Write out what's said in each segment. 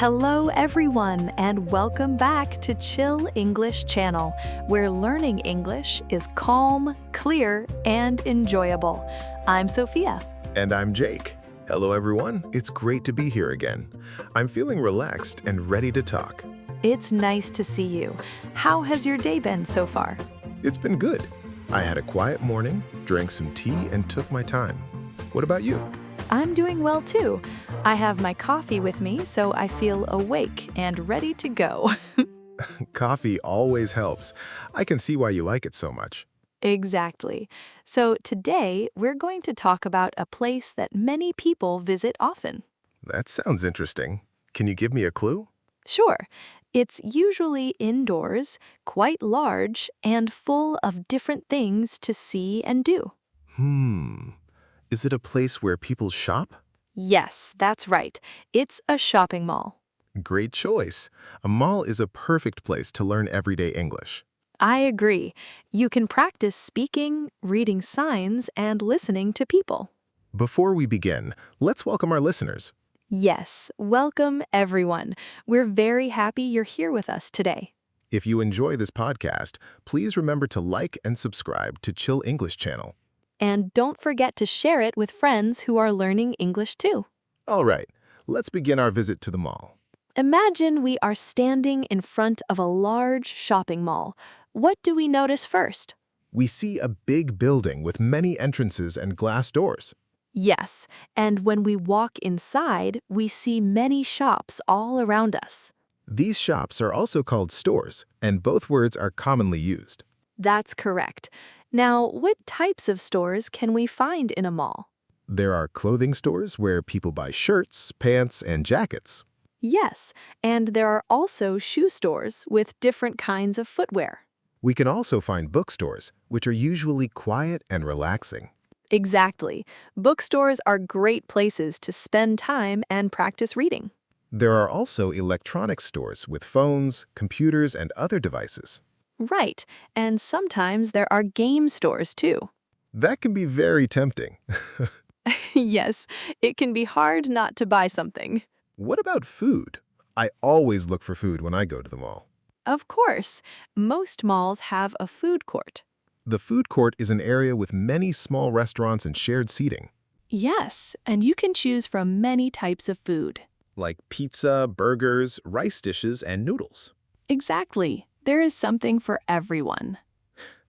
Hello everyone and welcome back to Chill English Channel, where learning English is calm, clear, and enjoyable. I'm Sophia. And I'm Jake. Hello everyone, it's great to be here again. I'm feeling relaxed and ready to talk. It's nice to see you. How has your day been so far? It's been good. I had a quiet morning, drank some tea, and took my time. What about you? I'm doing well too. I have my coffee with me, so I feel awake and ready to go. Coffee always helps. I can see why you like it so much. Exactly. So today, we're going to talk about a place that many people visit often. That sounds interesting. Can you give me a clue? Sure. It's usually indoors, quite large, and full of different things to see and do. Is it a place where people shop? Yes, that's right. It's a shopping mall. Great choice. A mall is a perfect place to learn everyday English. I agree. You can practice speaking, reading signs, and listening to people. Before we begin, let's welcome our listeners. Yes, welcome everyone. We're very happy you're here with us today. If you enjoy this podcast, please remember to like and subscribe to Chill English Channel. And don't forget to share it with friends who are learning English too. All right, let's begin our visit to the mall. Imagine we are standing in front of a large shopping mall. What do we notice first? We see a big building with many entrances and glass doors. Yes, and when we walk inside, we see many shops all around us. These shops are also called stores, and both words are commonly used. That's correct. Now, what types of stores can we find in a mall? There are clothing stores where people buy shirts, pants, and jackets. Yes, and there are also shoe stores with different kinds of footwear. We can also find bookstores, which are usually quiet and relaxing. Exactly. Bookstores are great places to spend time and practice reading. There are also electronics stores with phones, computers, and other devices. Right, and sometimes there are game stores too. That can be very tempting. Yes, it can be hard not to buy something. What about food? I always look for food when I go to the mall. Of course, most malls have a food court. The food court is an area with many small restaurants and shared seating. Yes, and you can choose from many types of food. Like pizza, burgers, rice dishes, and noodles. Exactly. There is something for everyone.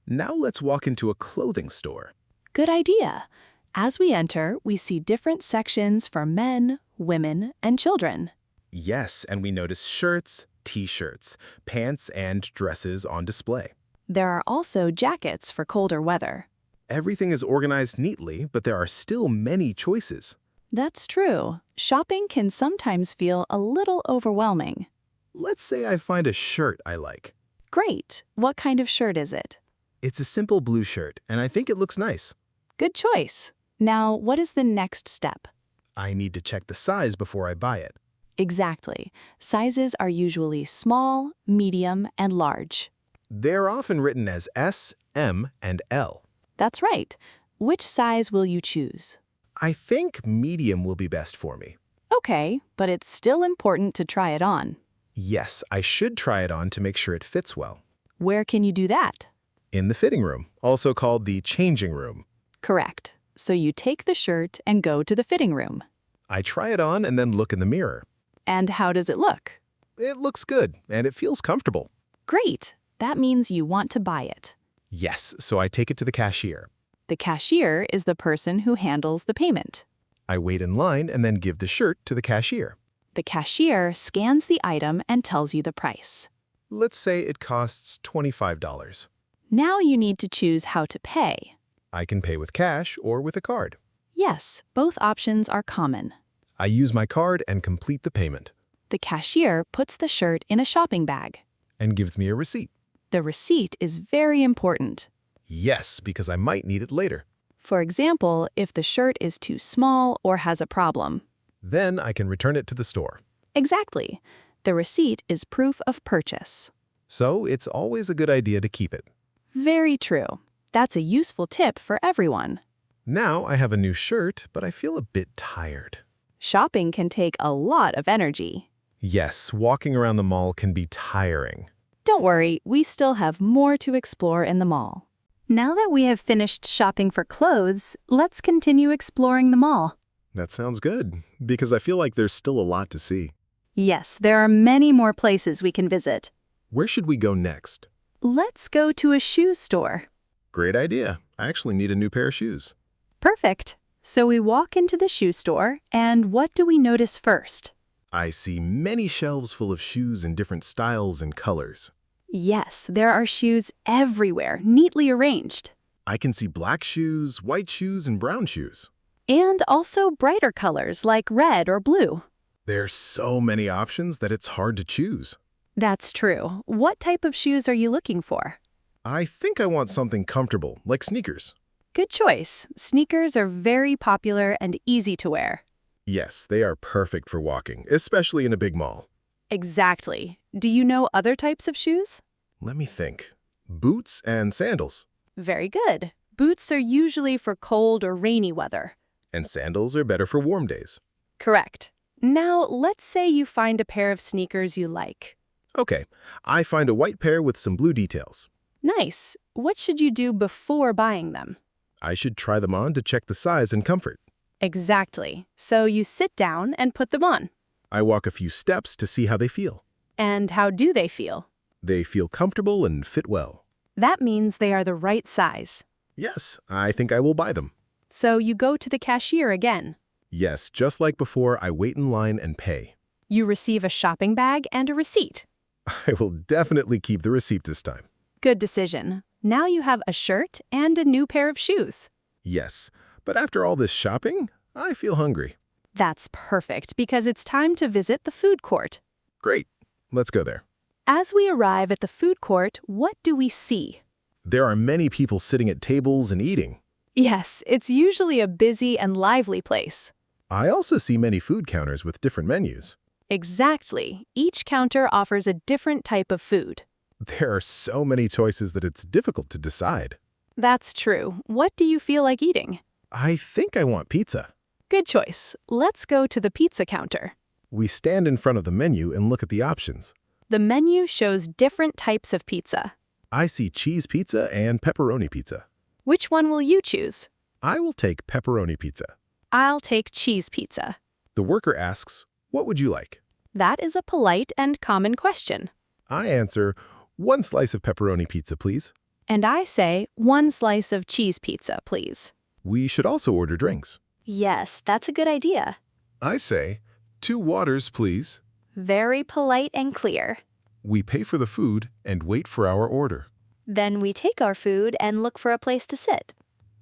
Now let's walk into a clothing store. Good idea. As we enter, we see different sections for men, women, and children. Yes, and we notice shirts, t-shirts, pants, and dresses on display. There are also jackets for colder weather. Everything is organized neatly, but there are still many choices. That's true. Shopping can sometimes feel a little overwhelming. Let's say I find a shirt I like. Great. What kind of shirt is it? It's a simple blue shirt, and I think it looks nice. Good choice. Now, what is the next step? I need to check the size before I buy it. Exactly. Sizes are usually small, medium, and large. They're often written as S, M, and L. That's right. Which size will you choose? I think medium will be best for me. Okay, but it's still important to try it on. Yes, I should try it on to make sure it fits well. Where can you do that? In the fitting room, also called the changing room. Correct. So you take the shirt and go to the fitting room. I try it on and then look in the mirror. And how does it look? It looks good, and it feels comfortable. Great. That means you want to buy it. Yes, so I take it to the cashier. The cashier is the person who handles the payment. I wait in line and then give the shirt to the cashier. The cashier scans the item and tells you the price. Let's say it costs $25. Now you need to choose how to pay. I can pay with cash or with a card. Yes, both options are common. I use my card and complete the payment. The cashier puts the shirt in a shopping bag. And gives me a receipt. The receipt is very important. Yes, because I might need it later. For example, if the shirt is too small or has a problem. Then I can return it to the store. Exactly. The receipt is proof of purchase. So it's always a good idea to keep it. Very true. That's a useful tip for everyone. Now I have a new shirt, but I feel a bit tired. Shopping can take a lot of energy. Yes, walking around the mall can be tiring. Don't worry, we still have more to explore in the mall. Now that we have finished shopping for clothes, let's continue exploring the mall. That sounds good, because I feel like there's still a lot to see. Yes, there are many more places we can visit. Where should we go next? Let's go to a shoe store. Great idea. I actually need a new pair of shoes. Perfect. So we walk into the shoe store, and what do we notice first? I see many shelves full of shoes in different styles and colors. Yes, there are shoes everywhere, neatly arranged. I can see black shoes, white shoes, and brown shoes. And also brighter colors like red or blue. There's so many options that it's hard to choose. That's true. What type of shoes are you looking for? I think I want something comfortable, like sneakers. Good choice. Sneakers are very popular and easy to wear. Yes, they are perfect for walking, especially in a big mall. Exactly. Do you know other types of shoes? Let me think. Boots and sandals. Very good. Boots are usually for cold or rainy weather. And sandals are better for warm days. Correct. Now, let's say you find a pair of sneakers you like. Okay, I find a white pair with some blue details. Nice. What should you do before buying them? I should try them on to check the size and comfort. Exactly. So you sit down and put them on. I walk a few steps to see how they feel. And how do they feel? They feel comfortable and fit well. That means they are the right size. Yes, I think I will buy them. So you go to the cashier again. Yes, just like before, I wait in line and pay. You receive a shopping bag and a receipt. I will definitely keep the receipt this time. Good decision. Now you have a shirt and a new pair of shoes. Yes, but after all this shopping, I feel hungry. That's perfect because it's time to visit the food court. Great, let's go there. As we arrive at the food court, what do we see? There are many people sitting at tables and eating. Yes, it's usually a busy and lively place. I also see many food counters with different menus. Exactly. Each counter offers a different type of food. There are so many choices that it's difficult to decide. That's true. What do you feel like eating? I think I want pizza. Good choice. Let's go to the pizza counter. We stand in front of the menu and look at the options. The menu shows different types of pizza. I see cheese pizza and pepperoni pizza. Which one will you choose? I will take pepperoni pizza. I'll take cheese pizza. The worker asks, "What would you like?" That is a polite and common question. I answer, "1 slice of pepperoni pizza, please." And I say, 1 slice of cheese pizza, please. We should also order drinks. Yes, that's a good idea. I say, 2 waters, please. Very polite and clear. We pay for the food and wait for our order. Then we take our food and look for a place to sit.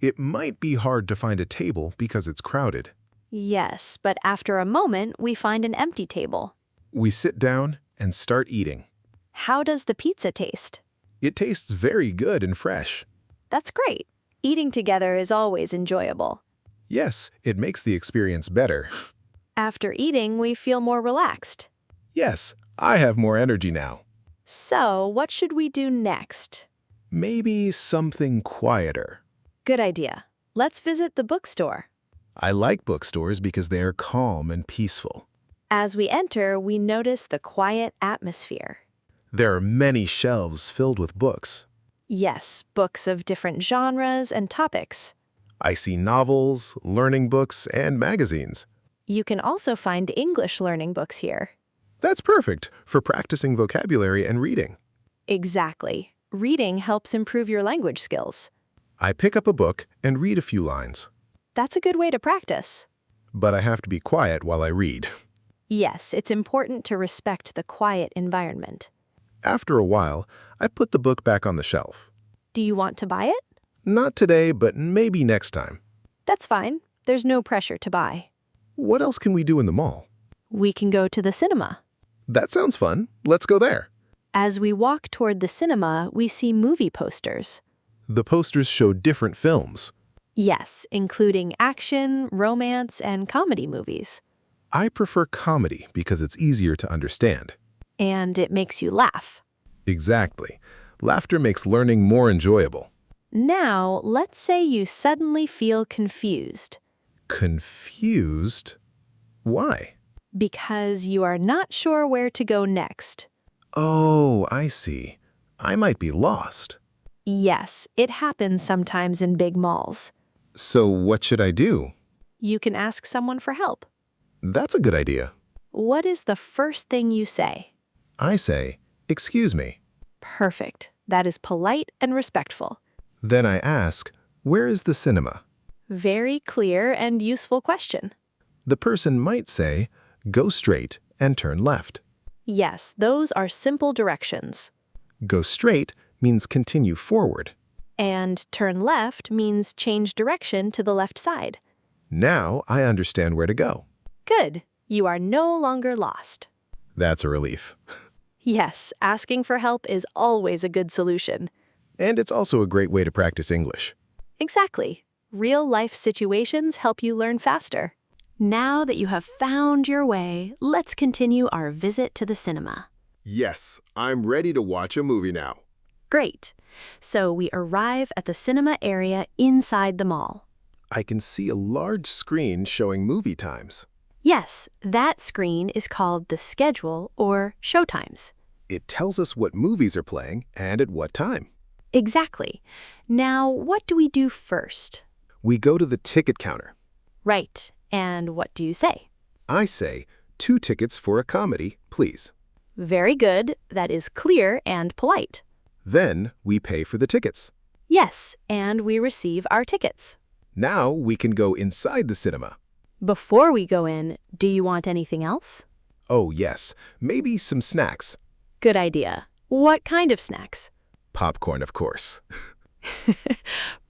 It might be hard to find a table because it's crowded. Yes, but after a moment, we find an empty table. We sit down and start eating. How does the pizza taste? It tastes very good and fresh. That's great. Eating together is always enjoyable. Yes, it makes the experience better. After eating, we feel more relaxed. Yes, I have more energy now. So, what should we do next? Maybe something quieter. Good idea. Let's visit the bookstore. I like bookstores because they are calm and peaceful. As we enter, we notice the quiet atmosphere. There are many shelves filled with books. Yes, books of different genres and topics. I see novels, learning books, and magazines. You can also find English learning books here. That's perfect for practicing vocabulary and reading. Exactly. Reading helps improve your language skills. I pick up a book and read a few lines. That's a good way to practice. But I have to be quiet while I read. Yes, it's important to respect the quiet environment. After a while, I put the book back on the shelf. Do you want to buy it? Not today, but maybe next time. That's fine. There's no pressure to buy. What else can we do in the mall? We can go to the cinema. That sounds fun. Let's go there. As we walk toward the cinema, we see movie posters. The posters show different films. Yes, including action, romance, and comedy movies. I prefer comedy because it's easier to understand. And it makes you laugh. Exactly. Laughter makes learning more enjoyable. Now, let's say you suddenly feel confused. Confused? Why? Because you are not sure where to go next. Oh, I see. I might be lost. Yes, it happens sometimes in big malls. So what should I do? You can ask someone for help. That's a good idea. What is the first thing you say? I say, "Excuse me." Perfect. That is polite and respectful. Then I ask, "Where is the cinema?" Very clear and useful question. The person might say, "Go straight and turn left." Yes, those are simple directions. Go straight means continue forward. And turn left means change direction to the left side. Now I understand where to go. Good. You are no longer lost. That's a relief. Yes, asking for help is always a good solution. And it's also a great way to practice English. Exactly. Real-life situations help you learn faster. Now that you have found your way, let's continue our visit to the cinema. Yes, I'm ready to watch a movie now. Great. So we arrive at the cinema area inside the mall. I can see a large screen showing movie times. Yes, that screen is called the schedule or showtimes. It tells us what movies are playing and at what time. Exactly. Now, what do we do first? We go to the ticket counter. Right. And what do you say? I say, 2 tickets for a comedy, please. Very good. That is clear and polite. Then we pay for the tickets. Yes, and we receive our tickets. Now we can go inside the cinema. Before we go in, do you want anything else? Oh yes, maybe some snacks. Good idea. What kind of snacks? Popcorn, of course.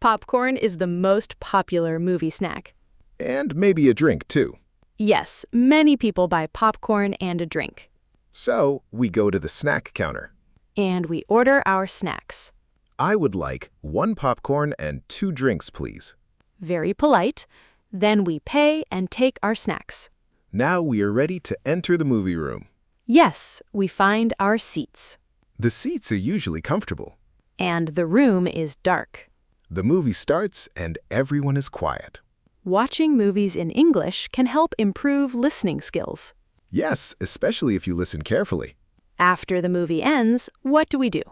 Popcorn is the most popular movie snack. And maybe a drink, too. Yes, many people buy popcorn and a drink. So we go to the snack counter. And we order our snacks. I would like 1 popcorn and 2 drinks, please. Very polite. Then we pay and take our snacks. Now we are ready to enter the movie room. Yes, we find our seats. The seats are usually comfortable. And the room is dark. The movie starts and everyone is quiet. Watching movies in English can help improve listening skills. Yes, especially if you listen carefully. After the movie ends, what do we do?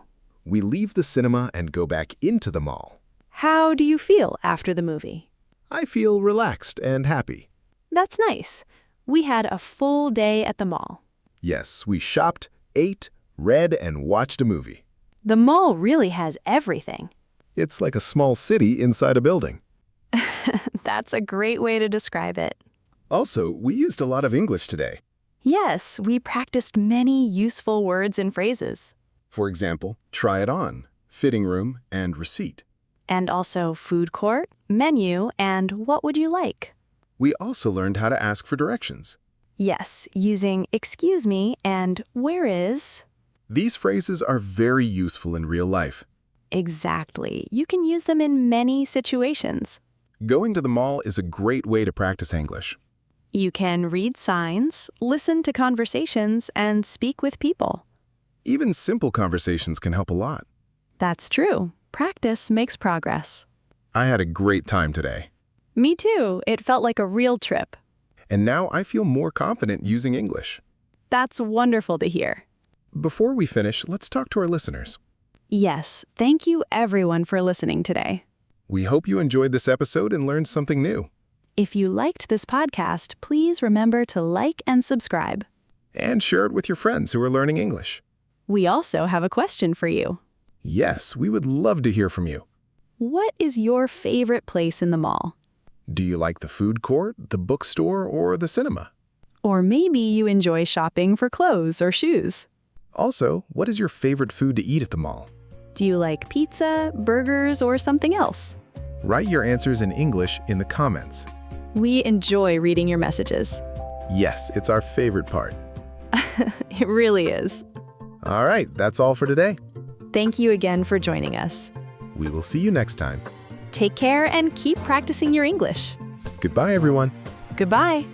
We leave the cinema and go back into the mall. How do you feel after the movie? I feel relaxed and happy. That's nice. We had a full day at the mall. Yes, we shopped, ate, read, and watched a movie. The mall really has everything. It's like a small city inside a building. That's a great way to describe it. Also, we used a lot of English today. Yes, we practiced many useful words and phrases. For example, try it on, fitting room, and receipt. And also food court, menu, and what would you like? We also learned how to ask for directions. Yes, using excuse me and where is? These phrases are very useful in real life. Exactly. You can use them in many situations. Going to the mall is a great way to practice English. You can read signs, listen to conversations, and speak with people. Even simple conversations can help a lot. That's true. Practice makes progress. I had a great time today. Me too. It felt like a real trip. And now I feel more confident using English. That's wonderful to hear. Before we finish, let's talk to our listeners. Yes, thank you everyone for listening today. We hope you enjoyed this episode and learned something new. If you liked this podcast, please remember to like and subscribe. And share it with your friends who are learning English. We also have a question for you. Yes, we would love to hear from you. What is your favorite place in the mall? Do you like the food court, the bookstore, or the cinema? Or maybe you enjoy shopping for clothes or shoes. Also, what is your favorite food to eat at the mall? Do you like pizza, burgers, or something else? Write your answers in English in the comments. We enjoy reading your messages. Yes, it's our favorite part. It really is. All right, that's all for today. Thank you again for joining us. We will see you next time. Take care and keep practicing your English. Goodbye, everyone. Goodbye.